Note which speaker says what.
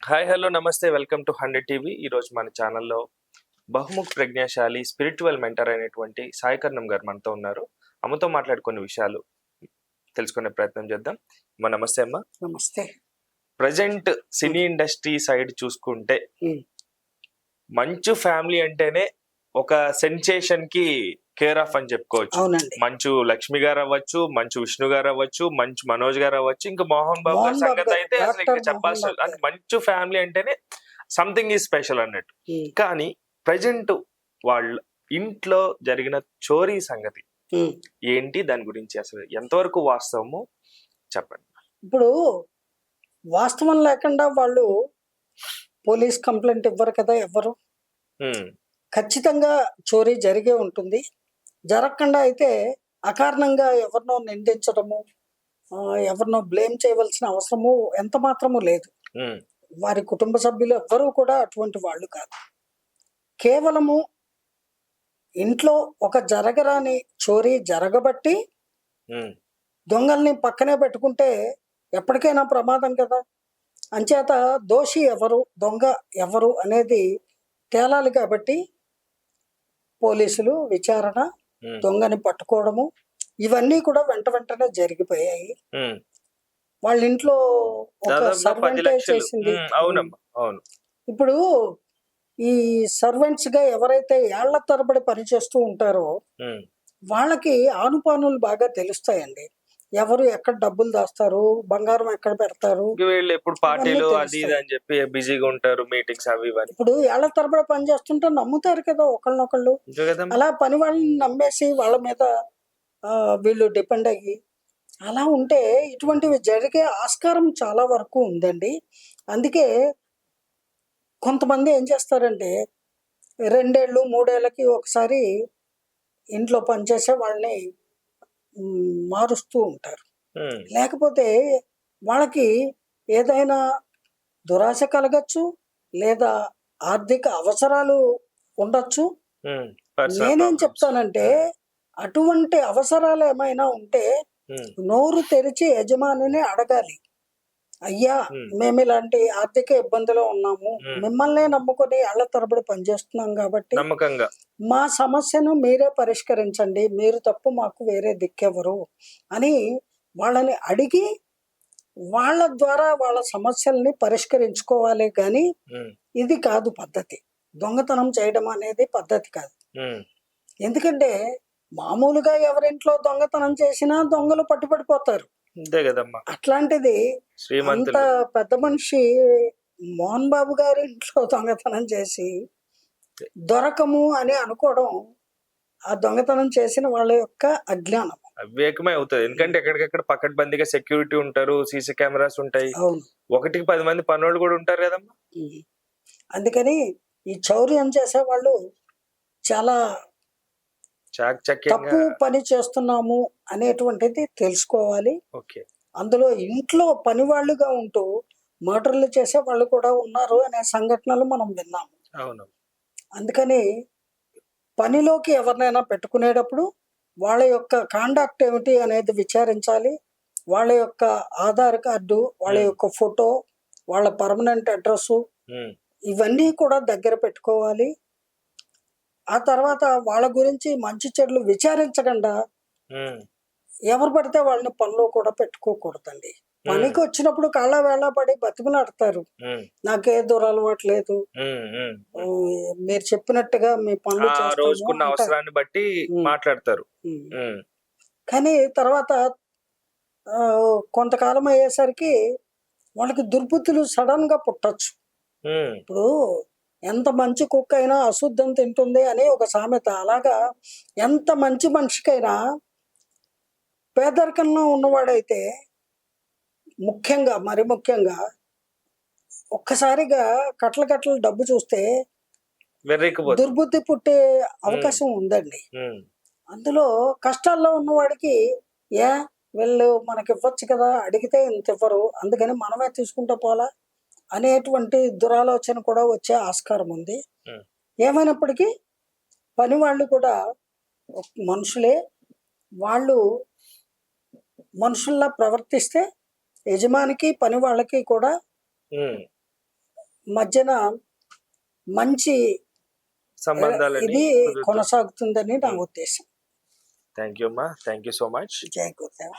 Speaker 1: Hi hello నమస్తే welcome to 100 TV. ఈరోజు మన ఛానల్లో బహుముఖ ప్రజ్ఞాశాలి స్పిరిచువల్ మెంటర్ అయినటువంటి సాయి కర్ణం గారు మనతో ఉన్నారు. అమ్మతో మాట్లాడి కొన్ని విషయాలు తెలుసుకునే ప్రయత్నం చేద్దాం. అమ్మ నమస్తే అమ్మ.
Speaker 2: నమస్తే.
Speaker 1: ప్రజెంట్ సినీ ఇండస్ట్రీ సైడ్ చూసుకుంటే మంచు ఫ్యామిలీ అంటేనే ఒక సెన్సేషన్ కి కేర్ ఆఫ్ అని చెప్పుకోవచ్చు.
Speaker 2: అవునండి.
Speaker 1: మంచు లక్ష్మి గారు అవ్వచ్చు, మంచు విష్ణు గారు అవ్వచ్చు, మంచు మనోజ్ గారు అవ్వచ్చు, ఇంకా మోహన్ బాబు గారి సంగతి అయితే అసలు ఇంకా చెప్పాల్సి అంటే మంచు ఫ్యామిలీ అంటేనే సంథింగ్ ఈజ్ స్పెషల్ అన్నట్టు. కానీ ప్రజెంట్ వాళ్ళ ఇంట్లో జరిగిన చోరీ సంగతి ఏంటి, దాని గురించి అసలు ఎంతవరకు వాస్తవము చెప్పండి.
Speaker 2: ఇప్పుడు వాస్తవం లేకుండా వాళ్ళు పోలీస్ కంప్లైంట్ ఇవ్వరు కదా ఎవరు. ఖచ్చితంగా చోరీ జరిగే ఉంటుంది. జరగకుండా అయితే అకారణంగా ఎవరినో నిందించడము, ఎవరినో బ్లేమ్ చేయవలసిన అవసరము ఎంత మాత్రము లేదు. వారి కుటుంబ సభ్యులు ఎవ్వరూ కూడా అటువంటి వాళ్ళు కాదు. కేవలము ఇంట్లో ఒక జరగరాని చోరీ జరగబట్టి దొంగల్ని పక్కనే పెట్టుకుంటే ఎప్పటికైనా ప్రమాదం కదా. అంచేత దోషి ఎవరు, దొంగ ఎవరు అనేది తేలాలి. కాబట్టి పోలీసులు విచారణ, దొంగని పట్టుకోవడము, ఇవన్నీ కూడా వెంటనే జరిగిపోయాయి. వాళ్ళ ఇంట్లో ఒక సర్వెంట్ చేసింది. ఇప్పుడు ఈ సర్వెంట్స్ గా ఎవరైతే ఏళ్ల తరబడి పనిచేస్తూ ఉంటారో వాళ్ళకి ఆనుపానులు బాగా తెలుస్తాయండి. ఎవరు ఎక్కడ డబ్బులు దాస్తారు, బంగారం ఎక్కడ పెడతారు,
Speaker 1: ఎప్పుడు పార్టీలు అది ఇది అని చెప్పి బిజీగా ఉంటారు, మీటింగ్స్ అవి ఇవన్నీ.
Speaker 2: ఇప్పుడు ఏళ్ల తరబడి పని చేస్తుంటే నమ్ముతారు కదా ఒకళ్ళనొకళ్ళు. అలా పని వాళ్ళని నమ్మేసి వాళ్ళ మీద వీళ్ళు డిపెండ్ అయ్యి అలా ఉంటే ఇటువంటివి జరిగే ఆస్కారం చాలా వరకు ఉందండి. అందుకే కొంతమంది ఏం చేస్తారంటే 2 ఏళ్ళు 3 ఏళ్ళకి ఒకసారి ఇంట్లో పనిచేసే వాళ్ళని మారుస్తూ ఉంటారు. లేకపోతే వాళ్ళకి ఏదైనా దురాశ కలగచ్చు, లేదా ఆర్థిక అవసరాలు ఉండొచ్చు. నేనేం చెప్తానంటే అటువంటి అవసరాలు ఏమైనా ఉంటే నోరు తెరిచి యజమానిని అడగాలి. అయ్యా, మేము ఇలాంటి ఆర్థిక ఇబ్బందిలో ఉన్నాము, మిమ్మల్నే నమ్ముకొని ఏళ్ల తరబడి పనిచేస్తున్నాం కాబట్టి మా సమస్యను మీరే పరిష్కరించండి, మీరు తప్పు మాకు వేరే దిక్కెవరు అని వాళ్ళని అడిగి వాళ్ళ ద్వారా వాళ్ళ సమస్యల్ని పరిష్కరించుకోవాలి. కానీ ఇది కాదు పద్ధతి. దొంగతనం చేయడం అనేది పద్ధతి కాదు. ఎందుకంటే మామూలుగా ఎవరింట్లో దొంగతనం చేసినా దొంగలు పట్టుబడిపోతారు. అట్లాంటిది అంత పెద్ద మనిషి మోహన్ బాబు గారి ఇంట్లో దొంగతనం చేసి దొరకము అని అనుకోవడం ఆ దొంగతనం చేసిన వాళ్ళ యొక్క అజ్ఞానం.
Speaker 1: వివేకమే అవుతుంది. ఎందుకంటే ఎక్కడికెక్కడ పకడ్బందీగా సెక్యూరిటీ ఉంటారు, సీసీ కెమెరాస్ ఉంటాయి, 1కి 10 మంది పనోళ్ళు కూడా ఉంటారు కదమ్మా.
Speaker 2: అందుకని ఈ చౌర్యం చేసే వాళ్ళు చాలా తప్పు పని చేస్తున్నాము అనేటువంటిది తెలుసుకోవాలి. అందులో ఇంట్లో పని వాళ్ళుగా ఉంటూ మర్డర్లు చేసే వాళ్ళు కూడా ఉన్నారు అనే సంఘటనలు మనం విన్నాము. అందుకని పనిలోకి ఎవరినైనా పెట్టుకునేటప్పుడు వాళ్ళ యొక్క కాండక్ట్ ఏమిటి అనేది విచారించాలి. వాళ్ళ యొక్క ఆధార్ కార్డు, వాళ్ళ యొక్క ఫోటో, వాళ్ళ పర్మనెంట్ అడ్రస్ ఇవన్నీ కూడా దగ్గర పెట్టుకోవాలి. ఆ తర్వాత వాళ్ళ గురించి మంచి చెడులు విచారించకుండా ఎవరు పడితే వాళ్ళని పనిలో కూడా పెట్టుకోకూడదండి. పనికి వచ్చినప్పుడు కాళ్ళ వేళ పడి బతిమలాడతారు, నాకే దురలవాటు లేదు, మీరు చెప్పినట్టుగా మీ పనులు
Speaker 1: చేసుకున్న అవసరాన్ని బట్టి మాట్లాడతారు.
Speaker 2: కానీ తర్వాత కొంతకాలం అయ్యేసరికి వాళ్ళకి దుర్బుద్ధులు సడన్ గా పుట్టచ్చు. ఇప్పుడు ఎంత మంచి కుక్క అయినా అశుద్ధం తింటుంది అని ఒక సామెత. అలాగా ఎంత మంచి మనిషికైనా పేదరికంలో ఉన్నవాడైతే మరి ముఖ్యంగా ఒక్కసారిగా కట్టలు డబ్బు చూస్తే దుర్బుద్ధి పుట్టే అవకాశం ఉందండి. అందులో కష్టాల్లో ఉన్నవాడికి వీళ్ళు మనకి ఇవ్వచ్చు కదా, అడిగితే ఇంత ఇవ్వరు, అందుకని మనమే తీసుకుంటూ పోలా అనేటువంటి దురాలోచన కూడా వచ్చే ఆస్కారం ఉంది. ఏమైనప్పటికీ పని వాళ్ళు కూడా మనుషులే. వాళ్ళు మనుషుల్లా ప్రవర్తిస్తే యజమానికి పని వాళ్ళకి కూడా మధ్యన మంచి
Speaker 1: సంబంధాలని
Speaker 2: ఇది కొనసాగుతుందని నా ఉద్దేశం.
Speaker 1: థ్యాంక్ యూ అమ్మా, థ్యాంక్ యూ సో మచ్.
Speaker 2: జై గురుదేవ.